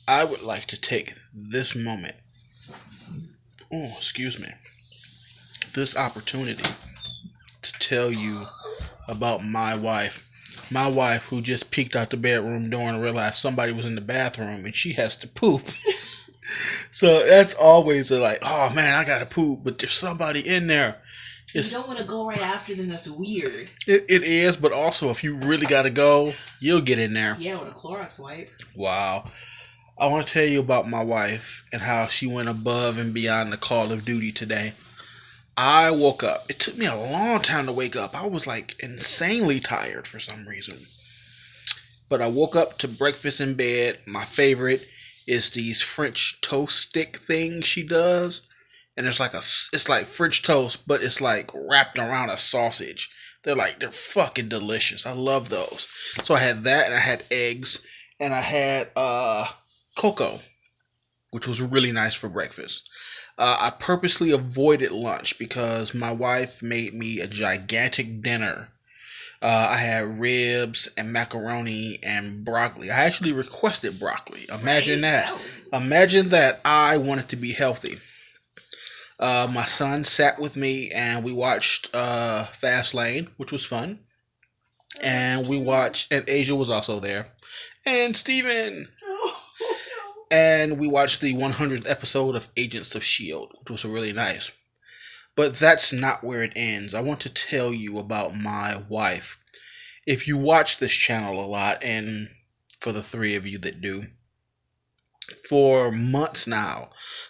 I would like to take this moment, oh, excuse me, this opportunity to tell you about my wife. My wife, who just peeked out the bedroom door and realized somebody was in the bathroom and she has to poop. So that's always a like, oh man, I gotta poop, but there's somebody in there. You don't want to go right after them. That's weird. It is, but also if you really gotta go, you'll get in there. Yeah, with a Clorox wipe. Wow. I want to tell you about my wife and how she went above and beyond the call of duty today. I woke up. It took me a long time to wake up. I was like insanely tired for some reason. But I woke up to breakfast in bed. My favorite is these French toast stick things she does. And it's like French toast, but it's like wrapped around a sausage. They're fucking delicious. I love those. So I had that and I had eggs and I had cocoa, which was really nice for breakfast. I purposely avoided lunch because my wife made me a gigantic dinner. I had ribs and macaroni and broccoli. I actually requested broccoli. Imagine that. Imagine that I wanted to be healthy. My son sat with me and we watched Fast Lane, which was fun. And and Asia was also there. And Steven. And we watched the 100th episode of Agents of S.H.I.E.L.D., which was really nice. But that's not where it ends. I want to tell you about my wife. If you watch this channel a lot, and for the three of you that do, for months now,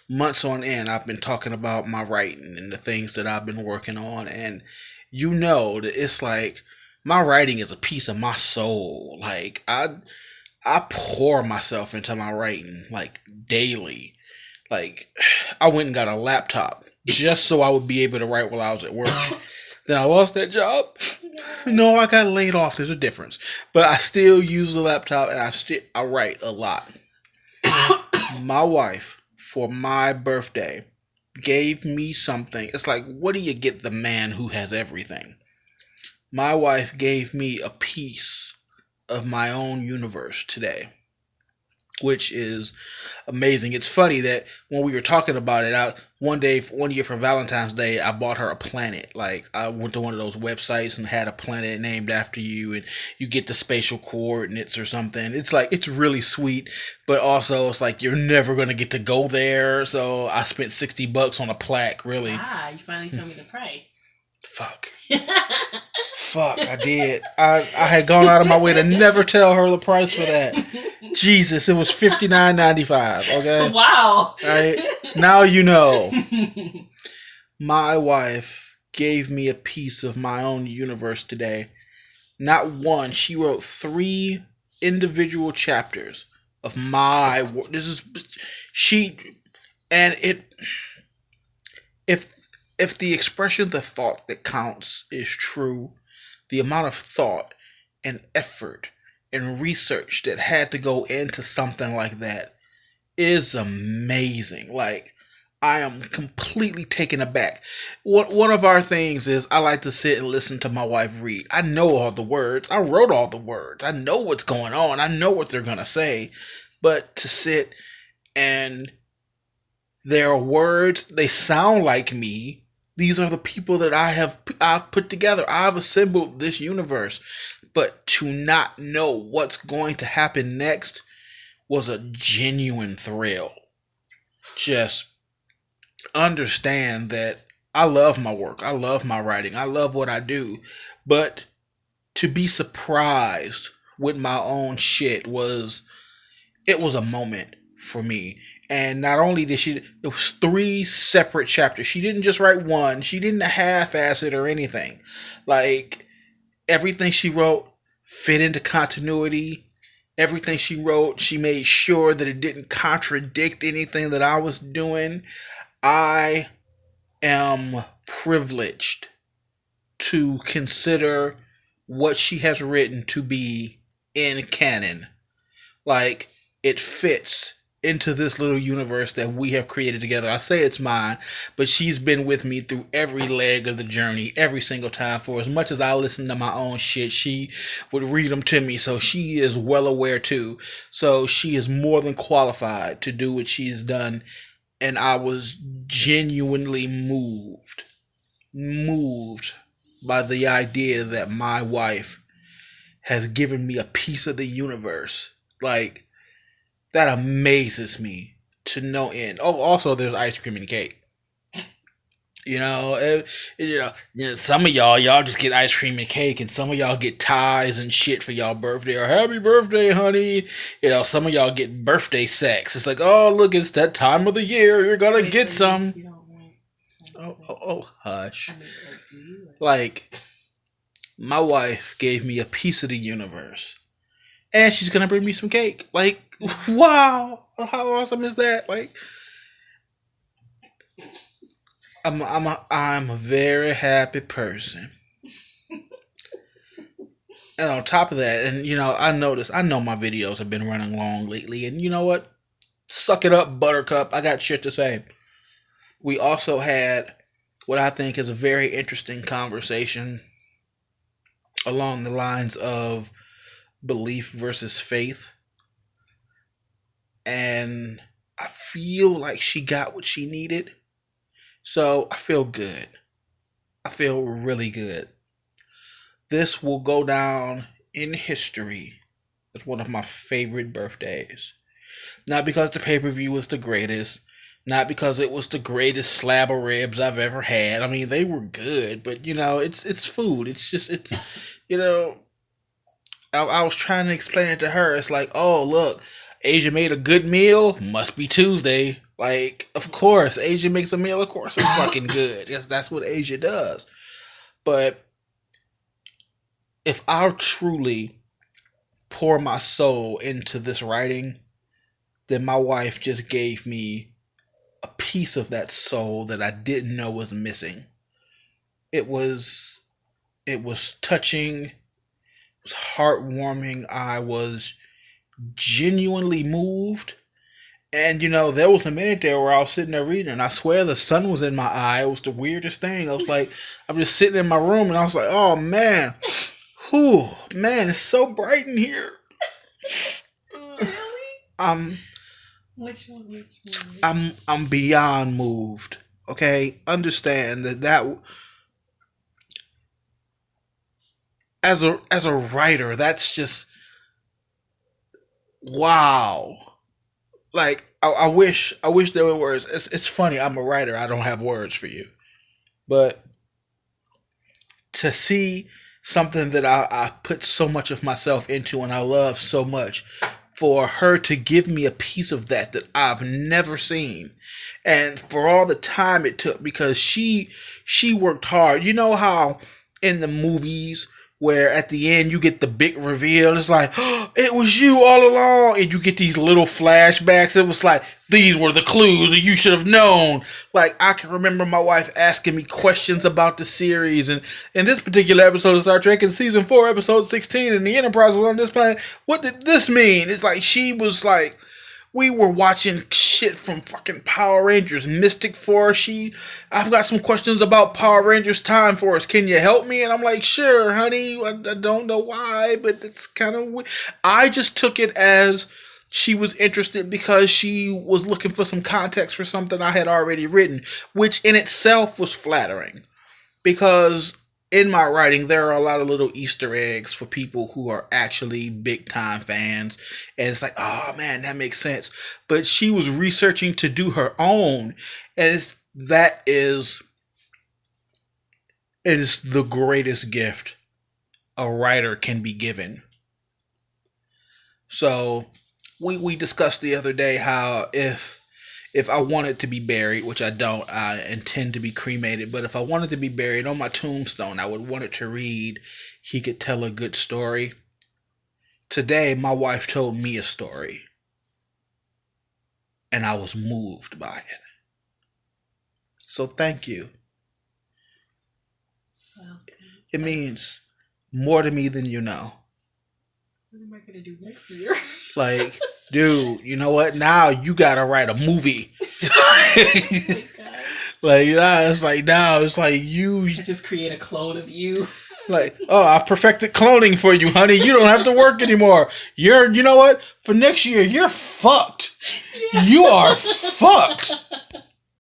months on end, I've been talking about my writing and the things that I've been working on. And you know that it's like my writing is a piece of my soul. Like, I pour myself into my writing like daily. Like, I went and got a laptop just so I would be able to write while I was at work. Then I lost that job. No, I got laid off. There's a difference. But I still use the laptop and I write a lot. My wife, for my birthday, gave me something. It's like, what do you get the man who has everything? My wife gave me a piece of my own universe today, which is amazing. It's funny that when we were talking about it, one year for Valentine's Day, I bought her a planet. Like, I went to one of those websites and had a planet named after you, and you get the spatial coordinates or something. It's like, it's really sweet, but also it's like you're never gonna get to go there. So I spent $60 on a plaque. Really? You finally told me the price. Fuck. Fuck, I did. I had gone out of my way to never tell her the price for that. Jesus, it was $59.95. Okay. Wow. All right. Now you know. My wife gave me a piece of my own universe today. Not one. She wrote 3 individual chapters of my. This is she, and it. If the expression, the thought that counts is true, the amount of thought and effort and research that had to go into something like that is amazing. Like, I am completely taken aback. One of our things is I like to sit and listen to my wife read. I know all the words. I wrote all the words. I know what's going on. I know what they're going to say. But to sit and their words, they sound like me. These are the people that I've put together. I've assembled this universe. But to not know what's going to happen next was a genuine thrill. Just understand that I love my work. I love my writing. I love what I do. But to be surprised with my own shit was a moment for me. And not only did it was 3 separate chapters. She didn't just write one. She didn't half-ass it or anything. Like, everything she wrote fit into continuity. Everything she wrote, she made sure that it didn't contradict anything that I was doing. I am privileged to consider what she has written to be in canon. Like, it fits. into this little universe that we have created together. I say it's mine, but she's been with me through every leg of the journey, every single time. For as much as I listen to my own shit, she would read them to me, so she is well aware too. So she is more than qualified to do what she's done, and I was genuinely moved by the idea that my wife has given me a piece of the universe. Like, that amazes me to no end. Oh, also there's ice cream and cake. Some of y'all just get ice cream and cake, and some of y'all get ties and shit for y'all birthday, or happy birthday, honey. Some of y'all get birthday sex. It's like, oh, look, it's that time of the year. You're gonna get some. You don't want Oh, hush. I mean, do you? Like, my wife gave me a piece of the universe, and she's gonna bring me some cake. Like, wow, how awesome is that? Like, I'm a very happy person. And on top of that, and I know my videos have been running long lately, and you know what? Suck it up, Buttercup. I got shit to say. We also had what I think is a very interesting conversation along the lines of belief versus faith. And I feel like she got what she needed. So I feel good. I feel really good. This will go down in history as one of my favorite birthdays. Not because the pay-per-view was the greatest. Not because it was the greatest slab of ribs I've ever had. I mean, they were good, but it's food. I was trying to explain it to her. It's like, oh, look, Asia made a good meal. Must be Tuesday. Like, of course, Asia makes a meal. Of course, it's fucking good. Yes, that's what Asia does. But if I truly pour my soul into this writing, then my wife just gave me a piece of that soul that I didn't know was missing. It was touching. It was heartwarming. I was genuinely moved. And there was a minute there where I was sitting there reading, and I swear the sun was in my eye. It was the weirdest thing. I was like, I'm just sitting in my room, and I was like, oh man, it's so bright in here. Really? Which one? I'm beyond moved. Okay, understand that as a writer, that's just wow. Like, I wish there were words. It's funny. I'm a writer. I don't have words for you, but to see something that I put so much of myself into and I love so much, for her to give me a piece of that I've never seen, and for all the time it took, because she worked hard. You know how in the movies where at the end you get the big reveal, it's like, oh, it was you all along, and you get these little flashbacks. It was like, these were the clues and you should have known. Like, I can remember my wife asking me questions about the series, and in this particular episode of Star Trek, in season 4 episode 16, and the Enterprise was on this planet, what did this mean? It's like, she was like, we were watching shit from fucking Power Rangers, Mystic Force. I've got some questions about Power Rangers Time Force. Can you help me? And I'm like, sure, honey. I don't know why, but it's kind of weird. I just took it as she was interested because she was looking for some context for something I had already written, which in itself was flattering, because in my writing, there are a lot of little Easter eggs for people who are actually big time fans. And it's like, oh man, that makes sense. But she was researching to do her own. And it is the greatest gift a writer can be given. So we discussed the other day how if I wanted to be buried, which I don't, I intend to be cremated, but if I wanted to be buried, on my tombstone, I would want it to read, he could tell a good story. Today, my wife told me a story, and I was moved by it. So thank you. Okay. It means more to me than you know. What am I going to do next year? Like, dude, you know what? Now you gotta write a movie. Oh my God. It's like now it's like you Just create a clone of you. like, oh, I perfected cloning for you, honey. You don't have to work anymore. You know what? For next year, you're fucked. You are fucked.